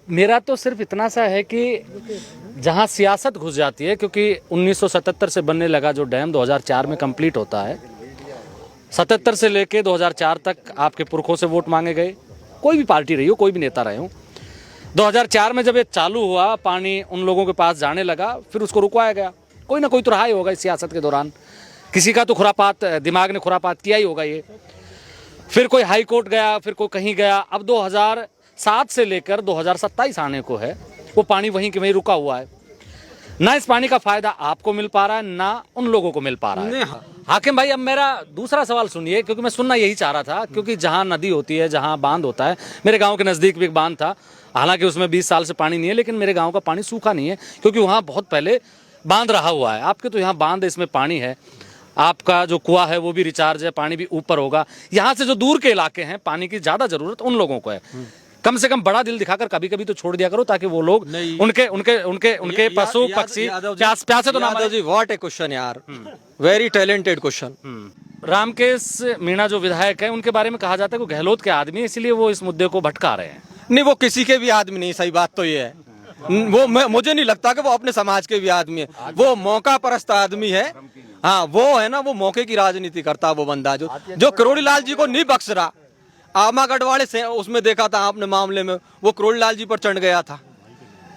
मेरा तो सिर्फ इतना सा है कि जहां सियासत घुस जाती है, क्योंकि 1977 से बनने लगा जो डैम 2004 में कंप्लीट होता है। 77 से लेके 2004 तक आपके पुरखों से वोट मांगे गए, कोई भी पार्टी रही हो, कोई भी नेता रहे हो। 2004 में जब ये चालू हुआ, पानी उन लोगों के पास जाने लगा, फिर उसको रुकवाया गया। कोई ना कोई तो रहा ही होगा इस सियासत के दौरान, किसी का तो खुरापात, दिमाग ने खुरापात किया ही होगा ये। फिर कोई हाई कोर्ट गया, फिर कोई कहीं गया। अब 2007 से लेकर 2027 आने को है, वो पानी वहीं के वहीं रुका हुआ है। ना इस पानी का फायदा आपको मिल पा रहा है, ना उन लोगों को मिल पा रहा है। हाकिम भाई, अब मेरा दूसरा सवाल सुनिए, क्योंकि मैं सुनना यही चाह रहा था। क्योंकि जहां नदी होती है, जहां बांध होता है, मेरे गांव के नज़दीक भी एक बांध था, हालांकि उसमें 20 साल से पानी नहीं है, लेकिन मेरे गांव का पानी सूखा नहीं है, क्योंकि वहां बहुत पहले बांध रहा हुआ है। आपके तो यहाँ बांध है, इसमें पानी है, आपका जो कुआं है वो भी रिचार्ज है, पानी भी ऊपर होगा। यहाँ से जो दूर के इलाके हैं, पानी की ज़्यादा ज़रूरत उन लोगों को है। कम से कम बड़ा दिल दिखाकर कभी कभी तो छोड़ दिया करो, ताकि वो लोग उनके उनके उनके उनके पशु पक्षी प्यासे तो ना मरे। जी, व्हाट ए क्वेश्चन यार, very talented question. Ramkesh Meena जो विधायक है, उनके बारे में कहा जाता है कि वो गहलोत के आदमी है, इसलिए वो इस मुद्दे को भटका रहे हैं। नहीं, वो किसी के भी आदमी नहीं, सही बात तो ये है। वो मुझे नहीं लगता कि वो अपने समाज के भी आदमी है। वो मौका परस्त आदमी है। हाँ, वो है ना, वो मौके की राजनीति करता है वो बंदा, जो करोड़ी लाल जी को नहीं बख्श रहा। आमा गढ़वाले से उसमें देखा था आपने मामले में, वो करोड़ी लाल जी पर चढ़ गया था।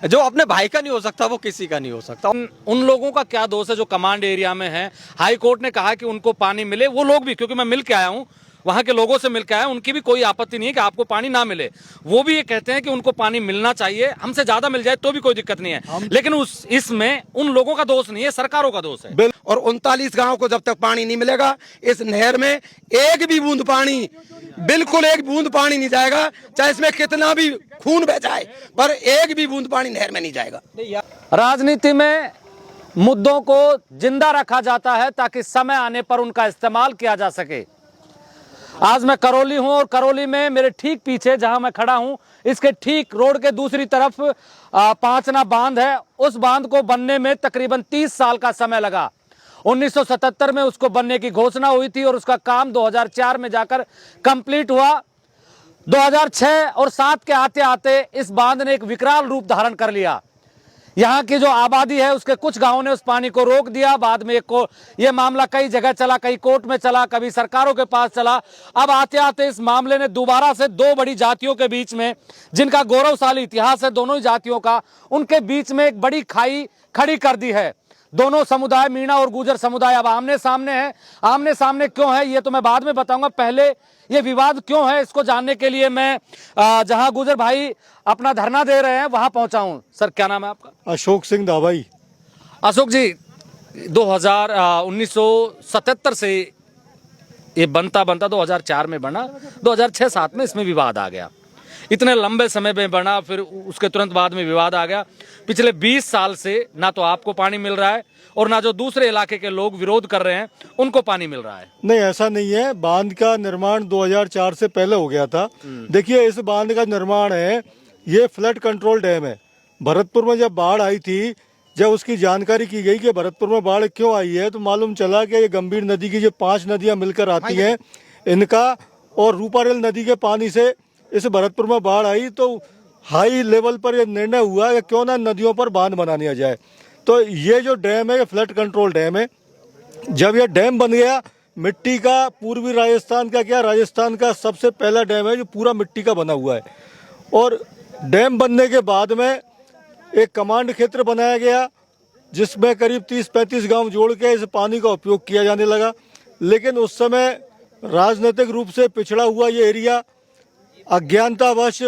जो अपने भाई का नहीं हो सकता, वो किसी का नहीं हो सकता। उन लोगों का क्या दोष है जो कमांड एरिया में है? हाई कोर्ट ने कहा कि उनको पानी मिले, वो लोग भी, क्योंकि मैं मिल के आया हूं, वहां के लोगों से मिलकर आया, उनकी भी कोई आपत्ति नहीं है कि आपको पानी ना मिले। वो भी ये कहते हैं कि उनको पानी मिलना चाहिए, हमसे ज्यादा मिल जाए तो भी कोई दिक्कत नहीं है। लेकिन इसमें उन लोगों का दोष नहीं है, सरकारों का दोष है। और 39 गांव को जब तक पानी नहीं मिलेगा, इस नहर में एक भी बूंद पानी, बिल्कुल एक बूंद पानी नहीं जाएगा, चाहे इसमें कितना भी खून बह जाए, पर एक भी बूंद पानी नहर में नहीं जाएगा। राजनीति में मुद्दों को जिंदा रखा जाता है ताकि समय आने पर उनका इस्तेमाल किया जा सके। आज मैं करौली हूं, और करौली में मेरे ठीक पीछे जहां मैं खड़ा हूं, इसके ठीक रोड के दूसरी तरफ पांचना बांध है। उस बांध को बनने में तकरीबन 30 साल का समय लगा। 1977 में उसको बनने की घोषणा हुई थी, और उसका काम 2004 में जाकर कंप्लीट हुआ। 2006 और 7 के आते आते इस बांध ने एक विकराल रूप धारण कर लिया। यहाँ की जो आबादी है, उसके कुछ गांवों ने उस पानी को रोक दिया। बाद में ये मामला कई जगह चला, कई कोर्ट में चला, कभी सरकारों के पास चला। अब आते आते इस मामले ने दोबारा से दो बड़ी जातियों के बीच में, जिनका गौरवशाली इतिहास है दोनों ही जातियों का, उनके बीच में एक बड़ी खाई खड़ी कर दी है। दोनों समुदाय, मीणा और गुर्जर समुदाय, अब आमने सामने है। आमने सामने क्यों है ये तो मैं बाद में बताऊंगा। पहले ये विवाद क्यों है, इसको जानने के लिए मैं जहां गुर्जर भाई अपना धरना दे रहे हैं वहां पहुंचा हूं। सर, क्या नाम है आपका? अशोक सिंह दाबाई। अशोक जी, 1977 से ये बनता 2004 में बना, 2006-7 में इसमें विवाद आ गया। इतने लंबे समय में बना, फिर उसके तुरंत बाद में विवाद आ गया। पिछले 20 साल से ना तो आपको पानी मिल रहा है, और ना जो दूसरे इलाके के लोग विरोध कर रहे हैं उनको पानी मिल रहा है। नहीं, ऐसा नहीं है। बांध का निर्माण 2004 से पहले हो गया था। देखिए, इस बांध का निर्माण है, ये फ्लड कंट्रोल डैम है। भरतपुर में जब बाढ़ आई थी, जब उसकी जानकारी की गई कि भरतपुर में बाढ़ क्यों आई है, तो मालूम चला कि ये गंभीर नदी की जो 5 नदियां मिलकर आती हैं, इनका और रूपारेल नदी के पानी से इस भरतपुर में बाढ़ आई। तो हाई लेवल पर यह निर्णय हुआ कि क्यों ना नदियों पर बांध बना दिया जाए। तो ये जो डैम है, ये फ्लड कंट्रोल डैम है। जब यह डैम बन गया, मिट्टी का, पूर्वी राजस्थान का क्या, राजस्थान का सबसे पहला डैम है जो पूरा मिट्टी का बना हुआ है। और डैम बनने के बाद में एक कमांड क्षेत्र बनाया गया, जिसमें करीब 30-35 गांव जोड़ के इस पानी का उपयोग किया जाने लगा। लेकिन उस समय राजनीतिक रूप से पिछड़ा हुआ ये एरिया, अज्ञानतावश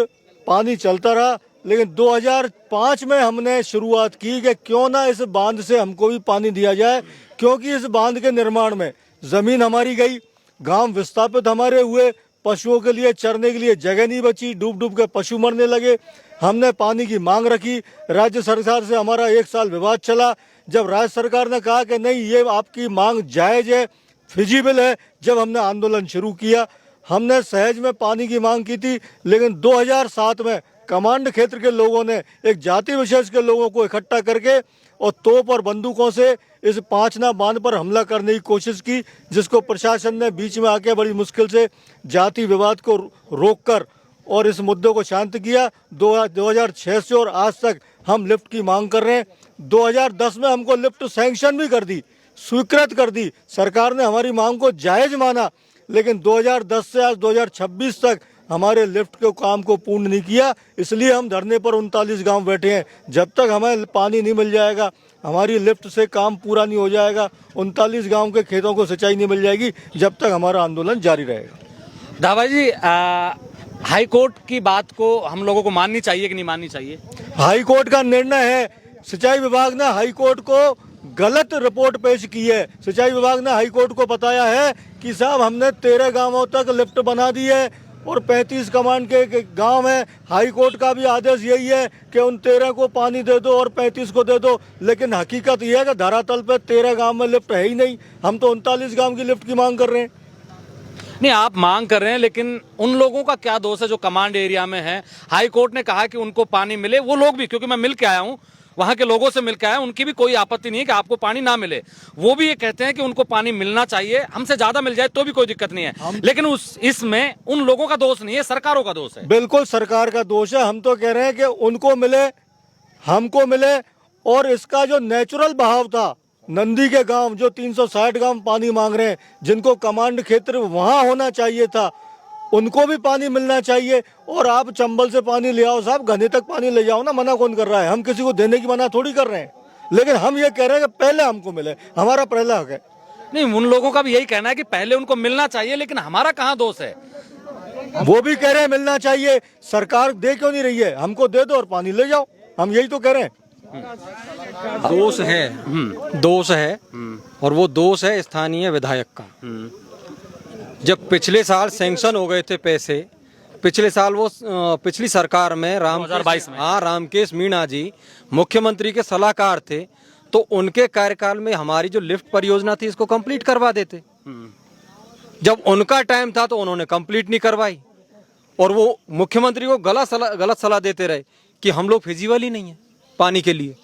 पानी चलता रहा। लेकिन 2005 में हमने शुरुआत की कि क्यों ना इस बांध से हमको भी पानी दिया जाए, क्योंकि इस बांध के निर्माण में जमीन हमारी गई, गांव विस्थापित हमारे हुए, पशुओं के लिए चरने के लिए जगह नहीं बची, डूब डूब के पशु मरने लगे। हमने पानी की मांग रखी, राज्य सरकार से हमारा 1 साल विवाद चला। जब राज्य सरकार ने कहा कि नहीं, ये आपकी मांग जायज है, फिजिबल है, जब हमने आंदोलन शुरू किया, हमने सहज में पानी की मांग की थी। लेकिन 2007 में कमांड क्षेत्र के लोगों ने एक जाति विशेष के लोगों को इकट्ठा करके और तोप और बंदूकों से इस पांचना बांध पर हमला करने की कोशिश की, जिसको प्रशासन ने बीच में आके बड़ी मुश्किल से जाति विवाद को रोककर और इस मुद्दे को शांत किया। 2006 से और आज तक हम लिफ्ट की मांग कर रहे हैं। 2010 में हमको लिफ्ट सैंक्शन भी कर दी, स्वीकृत कर दी, सरकार ने हमारी मांग को जायज माना, लेकिन 2010 से आज 2026 तक हमारे लिफ्ट के काम को पूर्ण नहीं किया। इसलिए हम धरने पर 39 गांव बैठे हैं। जब तक हमें पानी नहीं मिल जाएगा, हमारी लिफ्ट से काम पूरा नहीं हो जाएगा, 39 गांव के खेतों को सिंचाई नहीं मिल जाएगी, जब तक हमारा आंदोलन जारी रहेगा। दावा जी, हाई कोर्ट की बात को हम लोगों को माननी चाहिए कि नहीं माननी चाहिए? हाई कोर्ट का निर्णय है। सिंचाई विभाग ने हाई कोर्ट को गलत रिपोर्ट पेश की है। सिंचाई विभाग ने हाई कोर्ट को बताया है कि साहब हमने 13 गांवों तक लिफ्ट बना दी है और 35 कमांड के गांव हैं। हाई कोर्ट का भी आदेश यही है कि उन 13 को पानी दे दो और 35 को दे दो, लेकिन हकीकत यह है कि धरातल पे 13 गांव में लिफ्ट है ही नहीं। हम तो 39 गांव की लिफ्ट की मांग कर रहे हैं। नहीं, आप मांग कर रहे हैं, लेकिन उन लोगों का क्या दोष है जो कमांड एरिया में है? हाई कोर्ट ने कहा कि उनको पानी मिले। वो लोग भी, क्योंकि मैं मिल के आया हूं, वहां के लोगों से मिलकर आया, उनकी भी कोई आपत्ति नहीं है कि आपको पानी ना मिले। वो भी ये कहते हैं कि उनको पानी मिलना चाहिए, हमसे ज्यादा मिल जाए तो भी कोई दिक्कत नहीं है। लेकिन इसमें उन लोगों का दोष नहीं है, सरकारों का दोष है। बिल्कुल सरकार का दोष है। हम तो कह रहे हैं कि उनको मिले, हमको मिले, और इसका जो नेचुरल बहाव था, नंदी के गांव जो 360 गांव पानी मांग रहे हैं, जिनको कमांड क्षेत्र वहां होना चाहिए था, उनको भी पानी मिलना चाहिए। और आप चंबल से पानी ले आओ साहब, घने तक पानी ले जाओ ना, मना कौन कर रहा है? हम किसी को देने की मना थोड़ी कर रहे हैं, लेकिन हम ये कह रहे हैं कि पहले हमको मिले, हमारा पहला हक है। नहीं, उन लोगों का भी यही कहना है कि पहले उनको मिलना चाहिए, लेकिन हमारा कहाँ दोष है? वो भी कह रहे हैं मिलना चाहिए, सरकार दे क्यों नहीं रही है? हमको दे दो और पानी ले जाओ, हम यही तो कह रहे हैं। दोष है, दोष है, और वो दोष है स्थानीय विधायक का। जब पिछले साल सैंक्शन हो गए थे पैसे, पिछले साल वो पिछली सरकार में 2022 में, रामकेश मीणा जी मुख्यमंत्री के सलाहकार थे, तो उनके कार्यकाल में हमारी जो लिफ्ट परियोजना थी इसको कंप्लीट करवा देते। जब उनका टाइम था तो उन्होंने कंप्लीट नहीं करवाई, और वो मुख्यमंत्री को गलत सलाह देते रहे कि हम लोग फिजिबल ही नहीं है पानी के लिए।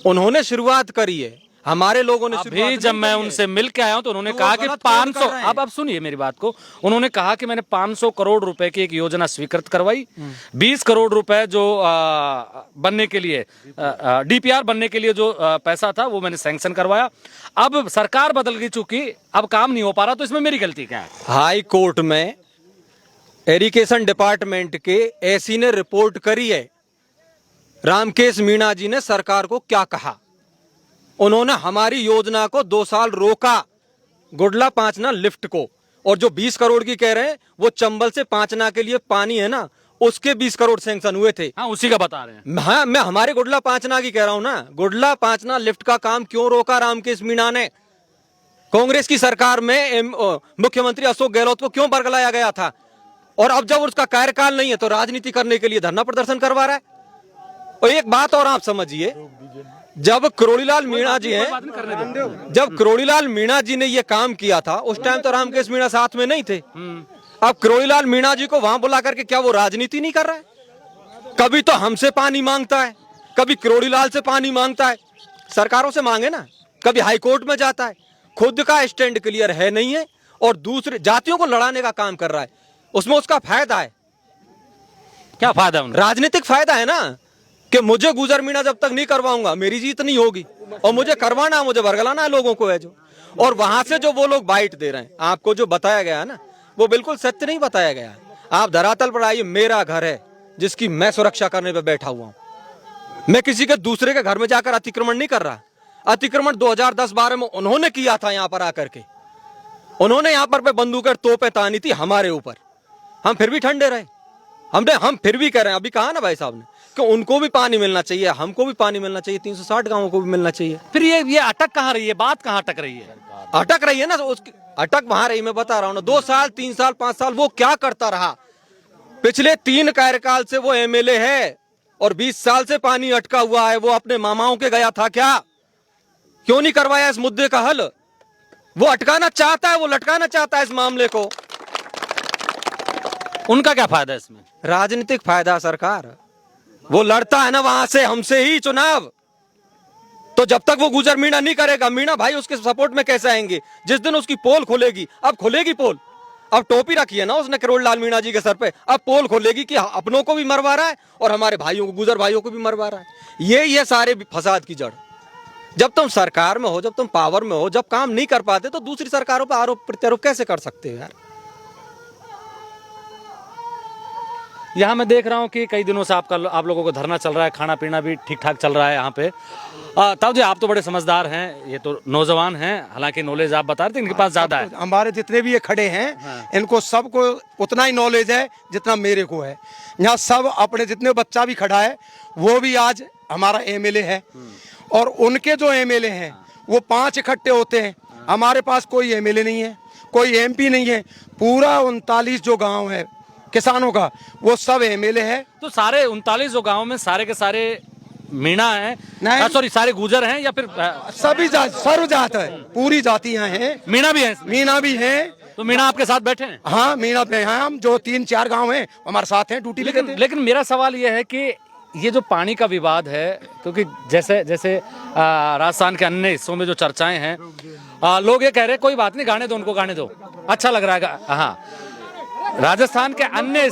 उन्होंने शुरुआत करी है, हमारे लोगों ने अभी जब मैं उनसे मिल के आया हूं तो उन्होंने कहा कि 500, अब सुनिए मेरी बात को, उन्होंने कहा कि मैंने 500 करोड़ रुपए की एक योजना स्वीकृत करवाई, 20 करोड़ रुपए जो बनने के लिए डीपीआर बनने के लिए जो पैसा था वो मैंने सैंक्शन करवाया। अब सरकार बदल गई, चूंकि अब काम नहीं हो पा रहा, तो इसमें मेरी गलती क्या है? हाई कोर्ट में इरिगेशन डिपार्टमेंट के एसी ने रिपोर्ट करी है। रामकेश मीणा जी ने सरकार को क्या कहा? उन्होंने हमारी योजना को 2 साल रोका, गुडला पांचना लिफ्ट को, और जो 20 करोड़ की कह रहे हैं वो चंबल से पांचना के लिए पानी है ना, उसके 20 करोड़ सैंक्शन हुए थे। हाँ, उसी का बता रहे हैं। हाँ, मैं हमारे गुडला पांचना की कह रहा हूं ना। गुडला पांचना लिफ्ट का काम क्यों रोका रामकेश मीणा ने? कांग्रेस की सरकार में मुख्यमंत्री अशोक गहलोत को क्यों बरगलाया गया था? और अब जब उसका कार्यकाल नहीं है तो राजनीति करने के लिए धरना प्रदर्शन करवा रहा है। और एक बात और आप समझिए, जब करोड़ीलाल मीणा जी हैं, जब करोड़ीलाल मीणा जी ने ये काम किया था उस टाइम तो रामकेश मीणा साथ में नहीं थे। अब करोड़ीलाल मीणा जी को वहां बुला करके क्या वो राजनीति नहीं कर रहा है? कभी तो हमसे पानी मांगता है, कभी करोड़ीलाल से पानी मांगता है। सरकारों से मांगे ना, कभी हाई कोर्ट में जाता है। खुद का स्टैंड क्लियर है नहीं है, और दूसरे जातियों को लड़ाने का काम कर रहा है। उसमें उसका फायदा है। क्या फायदा है? राजनीतिक फायदा है ना, कि मुझे गुजर मीणा जब तक नहीं करवाऊंगा मेरी जीत नहीं होगी, और मुझे करवाना, मुझे बरगलाना है लोगों को है जो। और वहां से जो वो लोग बाइट दे रहे हैं, आपको जो बताया गया है ना, वो बिल्कुल सत्य नहीं बताया गया है। आप धरातल पर आइए, मेरा घर है जिसकी मैं सुरक्षा करने पे बैठा हुआ हूं। मैं किसी के दूसरे के घर में जाकर अतिक्रमण नहीं कर रहा। अतिक्रमण 2010-12 में उन्होंने किया था, यहां पर आकर के उन्होंने यहां पर बंदूकें तोपें तानी थी हमारे ऊपर। हम फिर भी ठंडे रहे। हम फिर भी कह रहे हैं, अभी कहा ना भाई साहब ने कि उनको भी पानी मिलना चाहिए, हमको भी पानी मिलना चाहिए, 360 गांवों को भी मिलना चाहिए। फिर ये अटक कहाँ रही है? बात कहाँ अटक रही है? अटक रही है ना, उसकी अटक वहां रही। मैं बता रहा हूं ना, 2 साल 3 साल 5 साल वो क्या करता रहा? पिछले 3 कार्यकाल से वो एमएलए है, और 20 साल से पानी अटका हुआ है। वो अपने मामाओं के गया था क्या? क्यों नहीं करवाया इस मुद्दे का हल? वो अटकाना चाहता है, वो लटकाना चाहता है इस मामले को। उनका क्या फायदा है इसमें? राजनीतिक फायदा। सरकार वो लड़ता है ना वहां से, हमसे ही चुनाव। तो जब तक वो गुजर मीणा नहीं करेगा, मीणा भाई उसके सपोर्ट में कैसे आएंगे? जिस दिन उसकी पोल खुलेगी, अब खुलेगी पोल, अब टोपी रखी है ना उसने करोड़ लाल मीणा जी के सर पे, अब पोल खोलेगी कि अपनों को भी मरवा रहा है और हमारे भाइयों को, गुजर भाइयों को भी मरवा रहा है। ये सारे फसाद की जड़। जब तुम सरकार में हो, जब तुम पावर में हो, जब काम नहीं कर पाते तो दूसरी सरकारों पर आरोप प्रत्यारोप कैसे कर सकते हो यार। यहाँ मैं देख रहा हूँ कि कई दिनों से आप लोगों को धरना चल रहा है, खाना पीना भी ठीक ठाक चल रहा है यहाँ पे। ताऊ जी, आप तो बड़े समझदार हैं, ये तो नौजवान हैं, हालांकि नॉलेज आप बता रहे थे इनके पास ज्यादा है। हमारे जितने भी ये खड़े हैं इनको सबको उतना ही नॉलेज है जितना मेरे को है। यहाँ सब अपने जितने बच्चा भी खड़ा है वो भी आज हमारा एमएलए है, और उनके जो एमएलए हैं वो 5 इकट्ठे होते हैं। हमारे पास कोई एमएलए नहीं है, कोई एमपी नहीं है। पूरा 39 जो गांव है किसानों का वो सब एमएलए है। तो सारे 39 जो गाँव में सारे के सारे मीणा है, सॉरी सारे गुजर हैं या फिर सभी जात, सर्व जात है, पूरी जातियां हैं। मीणा भी है? मीणा भी हैं। तो मीणा आपके साथ बैठे हैं? हाँ, मीणा पे हैं हम, जो 3-4 गांव हैं हमारे साथ हैं, ड्यूटी पे। लेकिन मेरा सवाल यह है कि ये जो पानी का विवाद है, क्योंकि जैसे जैसे राजस्थान के अन्य हिस्सों में जो चर्चाएं हैं, लोग ये कह रहे हैं कोई बात नहीं, गाने दो उनको, गाने दो, अच्छा लग रहा है। हाँ, राजस्थान के अन्य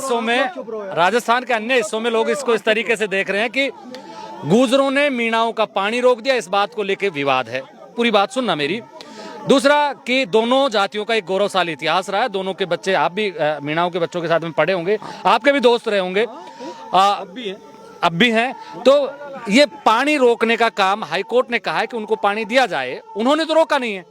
हिस्सों में लोग इसको इस तरीके से देख रहे हैं कि गुजरों ने मीणाओं का पानी रोक दिया, इस बात को लेके विवाद है। पूरी बात सुनना मेरी। दूसरा कि दोनों जातियों का एक गौरवशाली इतिहास रहा है, दोनों के बच्चे, आप भी मीणाओं के बच्चों के साथ में पढ़े होंगे, आपके भी दोस्त रहे होंगे, अब भी हैं। तो ये पानी रोकने का काम हाईकोर्ट ने कहा है कि उनको पानी दिया जाए, उन्होंने तो रोका नहीं है।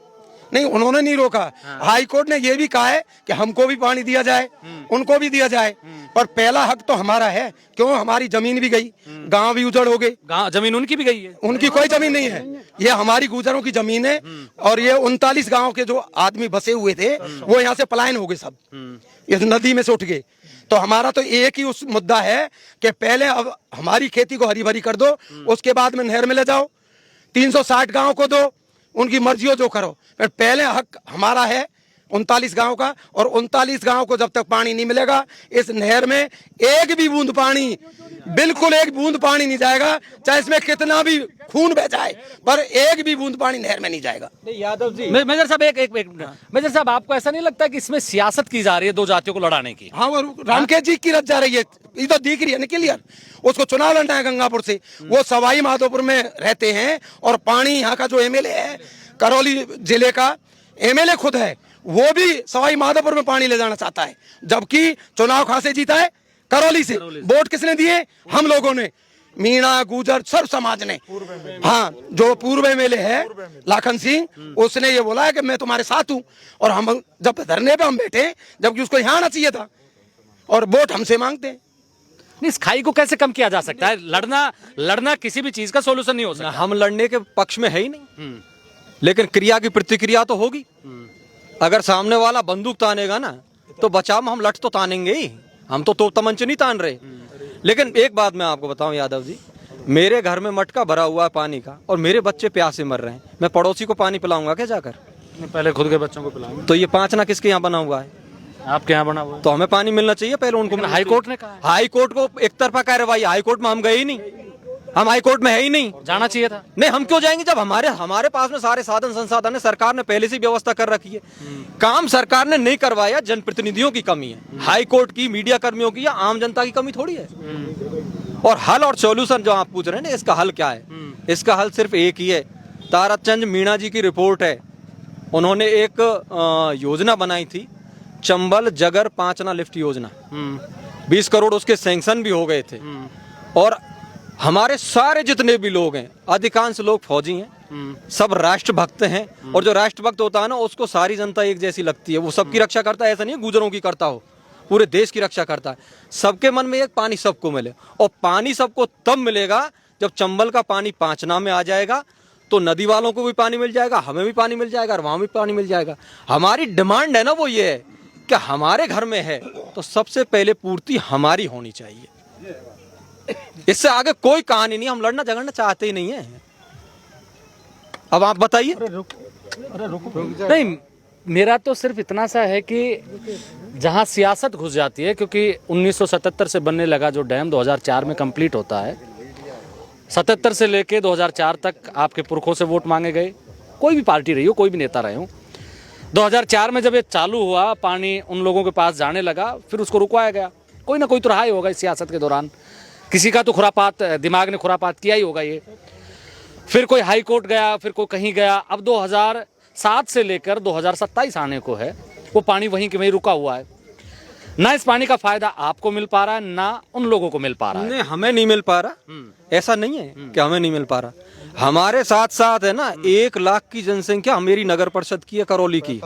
नहीं, उन्होंने नहीं रोका। हाई कोर्ट ने ये भी कहा है कि हमको भी पानी दिया जाए, उनको भी दिया जाए, पर पहला हक तो हमारा है। क्यों? हमारी जमीन भी गई, गांव भी उजड़ हो गए। जमीन उनकी भी गई है? उनकी कोई जमीन नहीं है, ये हमारी गुजरों की जमीन है। और ये 39 गांव के जो आदमी बसे हुए थे वो यहाँ से पलायन हो गए, सब इस नदी में से उठ गए। तो हमारा तो एक ही उस मुद्दा है कि पहले अब हमारी खेती को हरी भरी कर दो, उसके बाद में नहर में ले जाओ, 360 गांव को दो, उनकी मर्जी हो जो करो, पर पहले हक हमारा है 39 गांव का। और 39 गांव को जब तक पानी नहीं मिलेगा, इस नहर में एक भी बूंद पानी, बिल्कुल एक बूंद पानी नहीं जाएगा, चाहे इसमें कितना भी खून बह जाए, पर एक भी बूंद पानी नहर में नहीं जाएगा। यादव जी, मेजर साहब एक मेजर साहब, आपको ऐसा नहीं लगता कि इसमें सियासत की जा रही है दो जातियों को लड़ाने की? हाँ, वो रामकेश जी की रच जा रही है, ये तो दिख रही है ना क्लियर। उसको चुनाव लड़ना है गंगापुर से, वो सवाई माधोपुर में रहते हैं, और पानी यहाँ का जो एमएलए है, करौली जिले का एमएलए खुद है, वो भी सवाई माधोपुर में पानी ले जाना चाहता है, जबकि चुनाव कहां से जीता है? करौली से। वोट किसने दिए? हम लोगों ने, मीणा, गुजर, सर्व समाज ने। हाँ, जो पूर्व एमएलए है लाखन सिंह, उसने ये बोला है कि मैं तुम्हारे साथ हूं, और हम जब धरने पे हम बैठे, जबकि उसको यहाँ आना चाहिए था, और वोट हमसे मांगते हैं। इस खाई को कैसे कम किया जा सकता है? लड़ना किसी भी चीज का सोल्यूशन नहीं हो सकता। हम लड़ने के पक्ष में है ही नहीं, लेकिन क्रिया की प्रतिक्रिया तो होगी। अगर सामने वाला बंदूक तानेगा ना, तो बचाव में हम लठ तो तानेंगे ही, हम तो तमंचे नहीं तान रहे। लेकिन एक बात मैं आपको बताऊं यादव जी, मेरे घर में मटका भरा हुआ है पानी का, और मेरे बच्चे प्यासे मर रहे हैं, मैं पड़ोसी को पानी पिलाऊंगा क्या जाकर? पहले खुद के बच्चों को पिलाएंगे। तो ये 5 ना किसके यहाँ बना हुआ है? आपके यहाँ बना हुआ है। तो हमें पानी मिलना चाहिए पहले उनको। हाई कोर्ट ने कहा है। हाई कोर्ट को एक तरफा कार्रवाई, हाई कोर्ट में हम गए ही नहीं, हम हाई कोर्ट में है ही नहीं। जाना चाहिए था। नहीं, हम क्यों जाएंगे जब हमारे पास में सारे साधन संसाधन है, सरकार ने पहले से व्यवस्था कर रखी है। काम सरकार ने नहीं करवाया, जनप्रतिनिधियों की कमी है, हाई कोर्ट की, मीडिया कर्मियों की, या आम जनता की कमी थोड़ी है। और हल और सॉल्यूशन जो आप पूछ रहे हैं ना, इसका हल क्या है? इसका हल सिर्फ एक ही है। ताराचंद मीणा जी की रिपोर्ट है, उन्होंने एक योजना बनाई थी, चंबल जगर 5 लिफ्ट योजना, 20 करोड़ उसके सैंक्शन भी हो गए थे। और हमारे सारे जितने भी लोग हैं, अधिकांश लोग फौजी हैं, सब राष्ट्रभक्त हैं, और जो राष्ट्रभक्त होता है ना, उसको सारी जनता एक जैसी लगती है, वो सबकी रक्षा करता है। ऐसा नहीं है गुजरों की करता हो, पूरे देश की रक्षा करता है। सबके मन में एक पानी सबको मिले, और पानी सबको तब मिलेगा जब चंबल का पानी 5 में आ जाएगा, तो नदी वालों को भी पानी मिल जाएगा, हमें भी पानी मिल जाएगा, और वहां भी पानी मिल जाएगा। हमारी डिमांड है ना, वो ये है कि हमारे घर में है तो सबसे पहले पूर्ति हमारी होनी चाहिए। इससे आगे कोई कहानी नहीं, हम लड़ना झगड़ना चाहते ही नहीं है। अब आप बताइए। नहीं, मेरा तो सिर्फ इतना सा है कि जहां सियासत घुस जाती है, क्योंकि 1977 से बनने लगा जो डैम 2004 में कंप्लीट होता है, 77 से लेके 2004 तक आपके पुरखों से वोट मांगे गए, कोई भी पार्टी रही हो, कोई भी नेता रहे हो, 2004 में जब ये चालू हुआ, पानी उन लोगों के पास जाने लगा, फिर उसको रुकवाया गया। कोई ना कोई तो रहा ही होगा इस सियासत के दौरान, किसी का तो खुरापात, दिमाग ने खुरापात किया ही होगा ये। फिर कोई हाई कोर्ट गया, फिर कोई कहीं गया। अब 2007 से लेकर 2027 आने को है, वो पानी वहीं के वहीं रुका हुआ है। ना इस पानी का फायदा आपको मिल पा रहा है, ना उन लोगों को मिल पा रहा है। नहीं, हमें नहीं मिल पा रहा, ऐसा नहीं है कि हमें नहीं मिल पा रहा। हमारे साथ साथ है ना 1 लाख की जनसंख्या मेरी नगर परिषद की है, करौली की।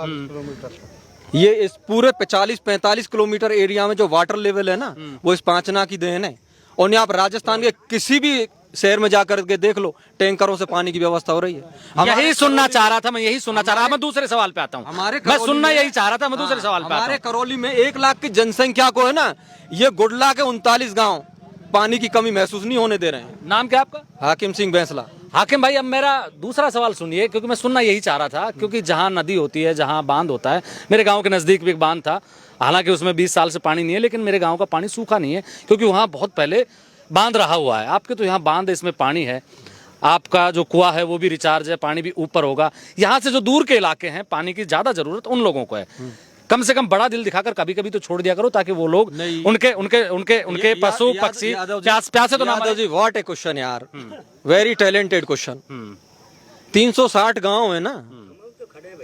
ये इस पूरे 40-45 किलोमीटर एरिया में जो वाटर लेवल है ना, वो इस पांचना की देन है। और यहाँ पर राजस्थान के किसी भी शहर में जाकर के देख लो, टैंकरों से पानी की व्यवस्था हो रही है। यही सुनना चाह रहा था मैं, यही सुनना चाह रहा था। मैं दूसरे सवाल पे आता हूँ। मैं सुनना यही चाह रहा था, मैं दूसरे सवाल पे आता हमारे हूँ। करौली में 1 लाख की जनसंख्या को है ना, ये गुडला के 39 गांव पानी की कमी महसूस नहीं होने दे रहे हैं। नाम क्या आपका? हाकिम सिंह बैंसला। हाकिम भाई, अब मेरा दूसरा सवाल सुनिए, क्योंकि मैं सुनना यही चाह रहा था। क्योंकि जहाँ नदी होती है, जहाँ बांध होता है, मेरे गांव के नज़दीक भी एक बांध था, हालांकि उसमें 20 साल से पानी नहीं है, लेकिन मेरे गांव का पानी सूखा नहीं है, क्योंकि वहाँ बहुत पहले बांध रहा हुआ है। आपके तो यहाँ बांध है, इसमें पानी है, आपका जो कुआं है वो भी रिचार्ज है, पानी भी ऊपर होगा। यहाँ से जो दूर के इलाके हैं, पानी की ज़्यादा ज़रूरत उन लोगों को है। कम से कम बड़ा दिल दिखाकर कभी कभी तो छोड़ दिया करो, ताकि वो लोग उनके पशु पक्षी प्यासे तो ना Yadav ji, what A question यार, वेरी टैलेंटेड क्वेश्चन। 360 गांव है ना,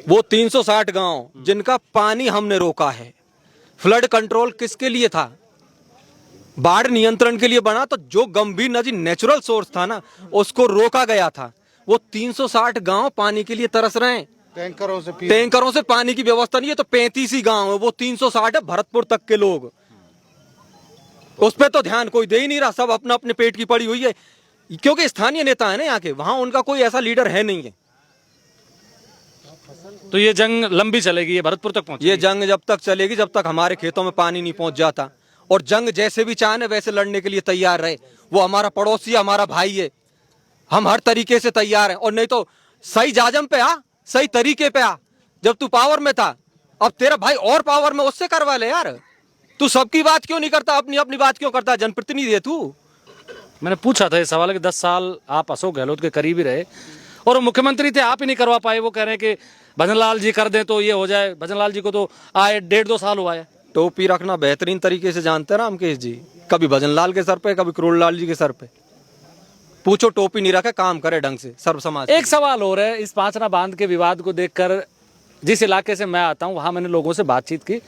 वो 360 गांव जिनका पानी हमने रोका है। फ्लड कंट्रोल किसके लिए था? बाढ़ नियंत्रण के लिए बना। तो जो गंभीर नदी नेचुरल सोर्स था ना, उसको रोका गया था। वो 360 गांव पानी के लिए तरस रहे हैं। टैंकरों से पानी की व्यवस्था नहीं है। तो 35 ही गांव है, वो 360 है, भरतपुर तक के लोग। उस पर तो ध्यान कोई दे ही नहीं रहा, सब अपना अपने पेट की पड़ी हुई है। क्योंकि स्थानीय नेता है ना यहाँ के, वहां उनका कोई ऐसा लीडर है नहीं है। तो ये जंग लंबी चलेगी, ये भरतपुर तक पहुंचेगी। ये जंग जब तक चलेगी जब तक हमारे खेतों में पानी नहीं पहुंच जाता। और जंग जैसे भी चाहे वैसे लड़ने के लिए तैयार रहे। वो हमारा पड़ोसी, हमारा भाई है, हम हर तरीके से तैयार हैं। और नहीं तो सही जाजम पे आ, सही तरीके पे आ। जब तू पावर में था, अब तेरा भाई और पावर में, उससे करवा ले यार। तू सबकी बात क्यों नहीं करता, अपनी अपनी बात क्यों करता? जनप्रतिनिधि है तू। मैंने पूछा था ये सवाल कि 10 साल आप अशोक गहलोत के करीब ही रहे और वो मुख्यमंत्री थे, आप ही नहीं करवा पाए। वो कह रहे हैं कि भजन लाल जी कर दें तो ये हो जाए। भजन लाल जी को तो आए 1.5-2 साल हुआ है। टोपी रखना बेहतरीन तरीके से जानते हैं रामकेश जी। कभी भजन लाल के सर पे, कभी करोड़ लाल जी के सर पे। पूछो, टोपी नहीं रखे, काम करे ढंग से सर्व समाज। एक सवाल और है, इस पांचना बांध के विवाद को देखकर जिस इलाके से मैं आता हूं, वहां मैंने लोगों से बातचीत की।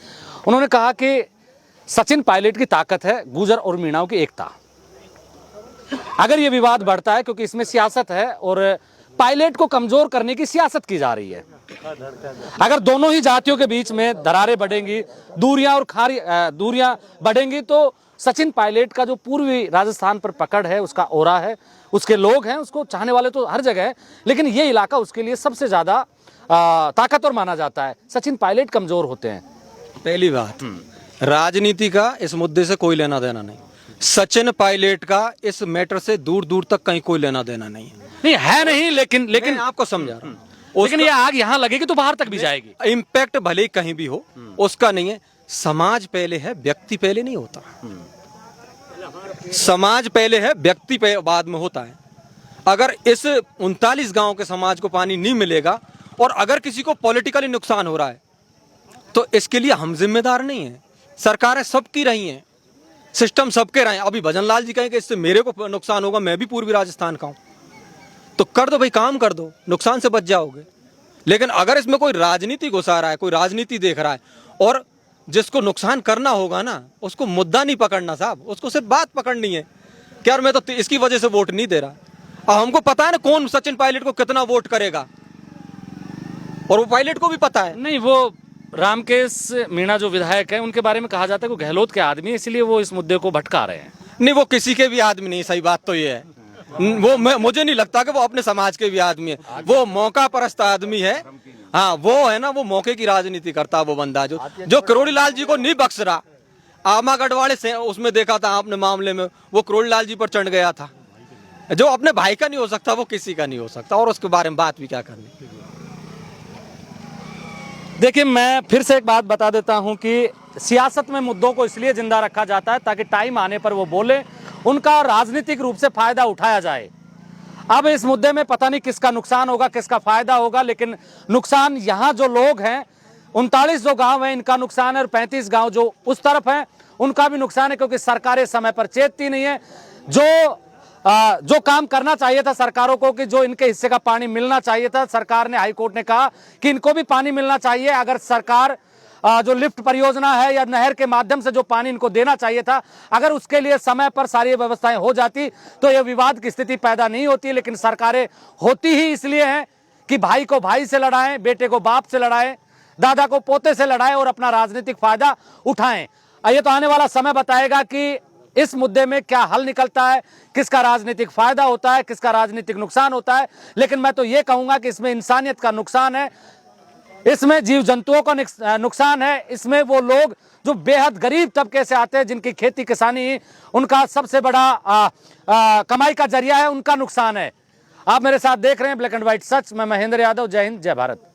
उन्होंने कहा कि सचिन पायलट की ताकत है गुर्जर और मीणाओं की एकता। अगर ये विवाद बढ़ता है, क्योंकि इसमें सियासत है और पायलट को कमजोर करने की सियासत की जा रही है। अगर दोनों ही जातियों के बीच में दरारें बढ़ेंगी, दूरियां बढ़ेंगी, तो सचिन पायलट का जो पूर्वी राजस्थान पर पकड़ है, उसका ओरा है, उसके लोग हैं, उसको चाहने वाले तो हर जगह है, लेकिन ये इलाका उसके लिए सबसे ज्यादा ताकतवर माना जाता है। सचिन पायलट कमजोर होते हैं। पहली बात, राजनीति का इस मुद्दे से कोई लेना देना नहीं। सचिन पायलट का इस मैटर से दूर दूर तक कहीं कोई लेना देना नहीं है। नहीं है नहीं, लेकिन आपको समझा रहा हूं, लेकिन ये आग यहाँ लगेगी तो बाहर तक भी जाएगी। इम्पैक्ट भले ही कहीं भी हो, उसका नहीं है। समाज पहले है, व्यक्ति पहले नहीं होता। समाज पहले है, व्यक्ति बाद में होता है। अगर इस 39 गांव के समाज को पानी नहीं मिलेगा और अगर किसी को पॉलिटिकली नुकसान हो रहा है, तो इसके लिए हम जिम्मेदार नहीं है। सरकारें सबकी रही हैं, सिस्टम सबके रहे हैं। अभी भजन लाल जी कहें कि इससे मेरे को नुकसान होगा, मैं भी पूर्वी राजस्थान का हूं, तो कर दो भाई, काम कर दो, नुकसान से बच जाओगे। लेकिन अगर इसमें कोई राजनीति घुसा रहा है, कोई राजनीति देख रहा है, और जिसको नुकसान करना होगा ना, उसको मुद्दा नहीं पकड़ना साहब, उसको सिर्फ बात पकड़नी है कि यार मैं तो इसकी वजह से वोट नहीं दे रहा। अब हमको पता है ना कौन सचिन पायलट को कितना वोट करेगा, और वो पायलट को भी पता है। नहीं, वो रामकेश मीणा जो विधायक है, उनके बारे में कहा जाता है कि गहलोत के आदमी है, इसलिए वो इस मुद्दे को भटका रहे हैं। नहीं, वो किसी के भी आदमी नहीं, सही बात तो ये है। वो मुझे नहीं लगता कि वो अपने समाज के भी आदमी है। वो मौका परस्त आदमी है। हाँ, वो है ना, वो मौके की राजनीति करता है वो बंदा, जो करोड़ी लाल जी को नहीं बख्श रहा। आमा गढ़वाले से उसमें देखा था आपने मामले में, वो करोड़ी लाल जी पर चढ़ गया था। जो अपने भाई का नहीं हो सकता, वो किसी का नहीं हो सकता, और उसके बारे में बात भी क्या करनी। देखिए, मैं फिर से एक बात बता देता हूं कि सियासत में मुद्दों को इसलिए जिंदा रखा जाता है ताकि टाइम आने पर वो बोले, उनका राजनीतिक रूप से फायदा उठाया जाए। अब इस मुद्दे में पता नहीं किसका नुकसान होगा, किसका फायदा होगा, लेकिन नुकसान यहाँ जो लोग हैं 39 जो गांव है इनका नुकसान है और 35 गांव जो उस तरफ हैं उनका भी नुकसान है, क्योंकि सरकारें समय पर चेतती नहीं है। जो काम करना चाहिए था सरकारों को कि जो इनके हिस्से का पानी मिलना चाहिए था, सरकार ने, हाई कोर्ट ने कहा कि इनको भी पानी मिलना चाहिए। अगर सरकार जो लिफ्ट परियोजना है या नहर के माध्यम से जो पानी इनको देना चाहिए था, अगर उसके लिए समय पर सारी व्यवस्थाएं हो जाती तो यह विवाद की स्थिति पैदा नहीं होती। लेकिन सरकारें होती ही इसलिए हैं कि भाई को भाई से लड़ाएं, बेटे को बाप से लड़ाएं, दादा को पोते से लड़ाएं और अपना राजनीतिक फायदा उठाएं। ये तो आने वाला समय बताएगा कि इस मुद्दे में क्या हल निकलता है, किसका राजनीतिक फायदा होता है, किसका राजनीतिक नुकसान होता है। लेकिन मैं तो ये कहूंगा कि इसमें इंसानियत का नुकसान है, इसमें जीव जंतुओं का नुकसान है, इसमें वो लोग जो बेहद गरीब तबके से आते हैं, जिनकी खेती किसानी उनका सबसे बड़ा कमाई का जरिया है, उनका नुकसान है। आप मेरे साथ देख रहे हैं ब्लैक एंड व्हाइट सच। मैं महेंद्र यादव। जय हिंद, जय भारत।